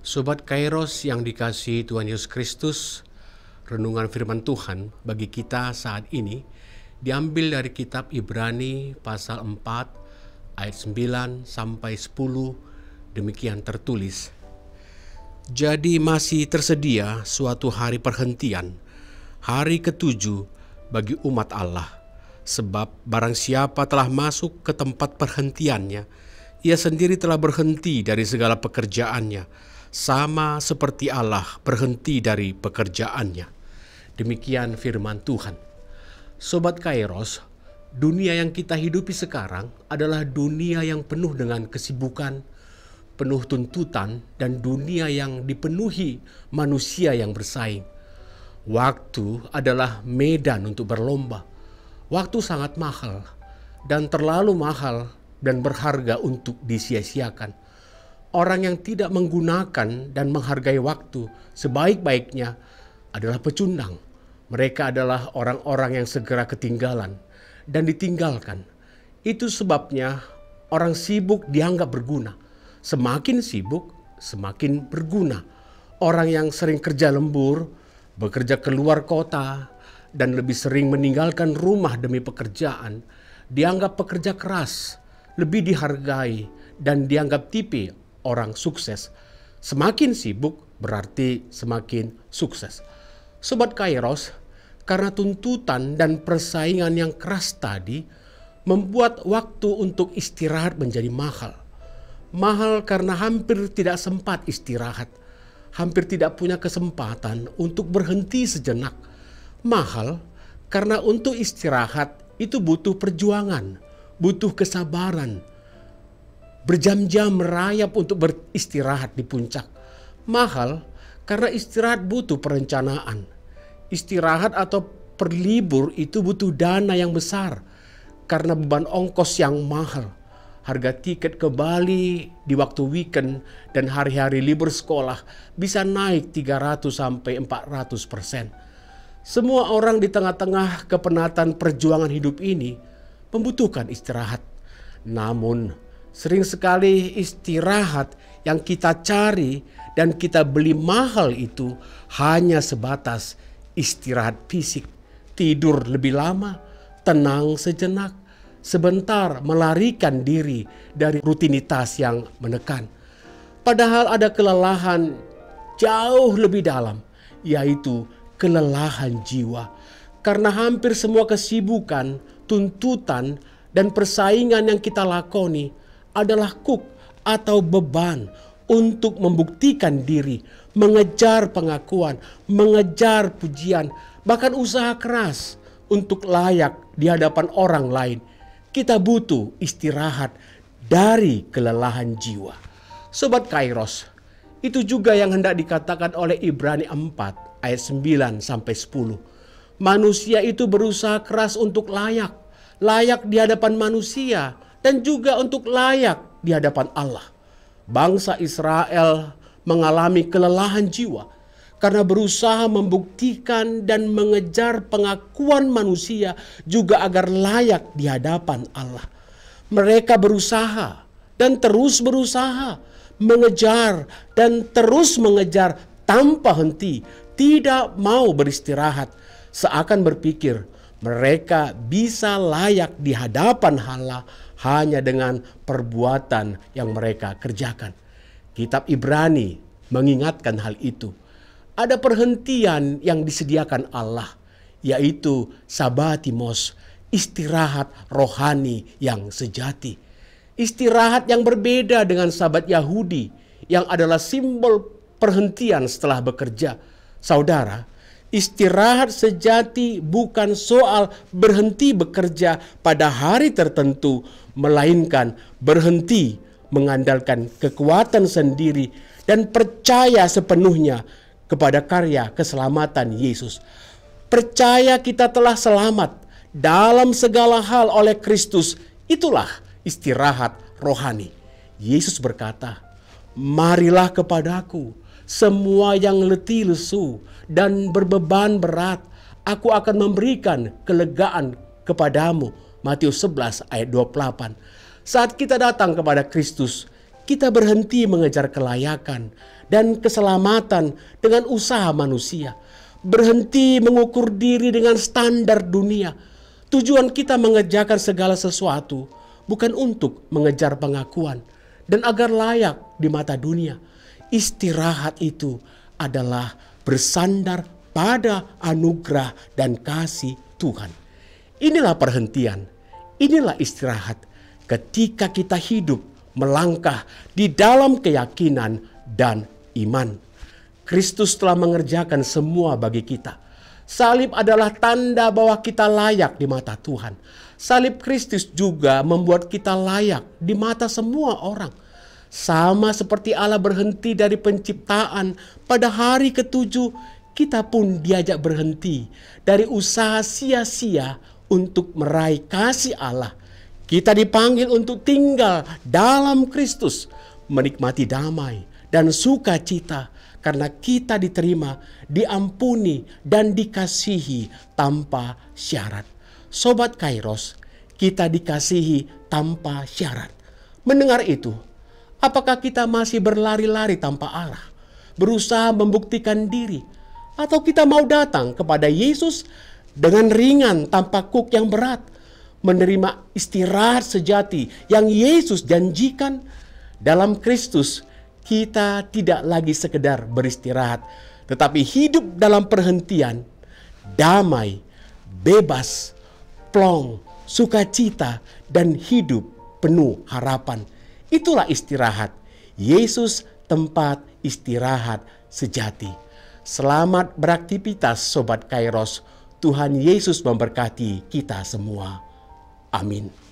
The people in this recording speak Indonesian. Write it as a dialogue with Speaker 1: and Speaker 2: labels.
Speaker 1: Sobat Kairos yang dikasihi Tuhan Yesus Kristus, renungan firman Tuhan bagi kita saat ini diambil dari kitab Ibrani pasal 4 ayat 9 sampai 10. Demikian tertulis. Jadi masih tersedia suatu hari perhentian, hari ketujuh bagi umat Allah. Sebab barang siapa telah masuk ke tempat perhentiannya, ia sendiri telah berhenti dari segala pekerjaannya, sama seperti Allah berhenti dari pekerjaannya. Demikian firman Tuhan. Sobat Kairos, dunia yang kita hidupi sekarang adalah dunia yang penuh dengan kesibukan, penuh tuntutan, dan dunia yang dipenuhi manusia yang bersaing. Waktu adalah medan untuk berlomba. Waktu sangat mahal dan terlalu mahal dan berharga untuk disia-siakan. Orang yang tidak menggunakan dan menghargai waktu sebaik-baiknya adalah pecundang. Mereka adalah orang-orang yang segera ketinggalan dan ditinggalkan. Itu sebabnya orang sibuk dianggap berguna. Semakin sibuk, semakin berguna. Orang yang sering kerja lembur, bekerja keluar kota, dan lebih sering meninggalkan rumah demi pekerjaan, dianggap pekerja keras, lebih dihargai, dan dianggap tipe orang sukses. Semakin sibuk berarti semakin sukses. Sobat Kairos, karena tuntutan dan persaingan yang keras tadi membuat waktu untuk istirahat menjadi mahal. Mahal karena hampir tidak sempat istirahat, hampir tidak punya kesempatan untuk berhenti sejenak. Mahal karena untuk istirahat itu butuh perjuangan, butuh kesabaran, berjam-jam merayap untuk beristirahat di puncak. Mahal karena istirahat butuh perencanaan. Istirahat atau berlibur itu butuh dana yang besar karena beban ongkos yang mahal. Harga tiket ke Bali di waktu weekend dan hari-hari libur sekolah bisa naik 300-400%. Semua orang di tengah-tengah kepenatan perjuangan hidup ini membutuhkan istirahat. Namun sering sekali istirahat yang kita cari dan kita beli mahal itu hanya sebatas istirahat fisik, tidur lebih lama, tenang sejenak, sebentar melarikan diri dari rutinitas yang menekan. Padahal ada kelelahan jauh lebih dalam, yaitu kelelahan jiwa. Karena hampir semua kesibukan, tuntutan, dan persaingan yang kita lakoni adalah kuk atau beban untuk membuktikan diri, mengejar pengakuan, mengejar pujian, bahkan usaha keras untuk layak di hadapan orang lain. Kita butuh istirahat dari kelelahan jiwa. Sobat Kairos, itu juga yang hendak dikatakan oleh Ibrani 4 ayat 9 sampai 10. Manusia itu berusaha keras untuk layak di hadapan manusia, dan juga untuk layak di hadapan Allah. Bangsa Israel mengalami kelelahan jiwa karena berusaha membuktikan dan mengejar pengakuan manusia juga agar layak di hadapan Allah. Mereka berusaha dan terus berusaha, mengejar dan terus mengejar tanpa henti, tidak mau beristirahat, seakan berpikir mereka bisa layak di hadapan Allah hanya dengan perbuatan yang mereka kerjakan. Kitab Ibrani mengingatkan hal itu. Ada perhentian yang disediakan Allah, yaitu sabatimos, istirahat rohani yang sejati. Istirahat yang berbeda dengan sabat Yahudi yang adalah simbol perhentian setelah bekerja. Saudara, istirahat sejati bukan soal berhenti bekerja pada hari tertentu, melainkan berhenti mengandalkan kekuatan sendiri dan percaya sepenuhnya kepada karya keselamatan Yesus. Percaya kita telah selamat dalam segala hal oleh Kristus, itulah istirahat rohani. Yesus berkata, "Marilah kepadaku semua yang letih lesu dan berbeban berat, aku akan memberikan kelegaan kepadamu." Matius 11 ayat 28. Saat kita datang kepada Kristus, kita berhenti mengejar kelayakan dan keselamatan dengan usaha manusia. Berhenti mengukur diri dengan standar dunia. Tujuan kita mengerjakan segala sesuatu bukan untuk mengejar pengakuan dan agar layak di mata dunia. Istirahat itu adalah bersandar pada anugerah dan kasih Tuhan. Inilah perhentian, inilah istirahat ketika kita hidup melangkah di dalam keyakinan dan iman. Kristus telah mengerjakan semua bagi kita. Salib adalah tanda bahwa kita layak di mata Tuhan. Salib Kristus juga membuat kita layak di mata semua orang. Sama seperti Allah berhenti dari penciptaan pada hari ketujuh, kita pun diajak berhenti dari usaha sia-sia untuk meraih kasih Allah. Kita dipanggil untuk tinggal dalam Kristus, menikmati damai dan sukacita karena kita diterima, diampuni, dan dikasihi tanpa syarat. Sobat Kairos, kita dikasihi tanpa syarat. Mendengar itu, apakah kita masih berlari-lari tanpa arah, berusaha membuktikan diri, atau kita mau datang kepada Yesus dengan ringan tanpa kuk yang berat, menerima istirahat sejati yang Yesus janjikan? Dalam Kristus, kita tidak lagi sekedar beristirahat, tetapi hidup dalam perhentian, damai, bebas, plong, sukacita, dan hidup penuh harapan. Itulah istirahat. Yesus tempat istirahat sejati. Selamat beraktivitas Sobat Kairos. Tuhan Yesus memberkati kita semua. Amin.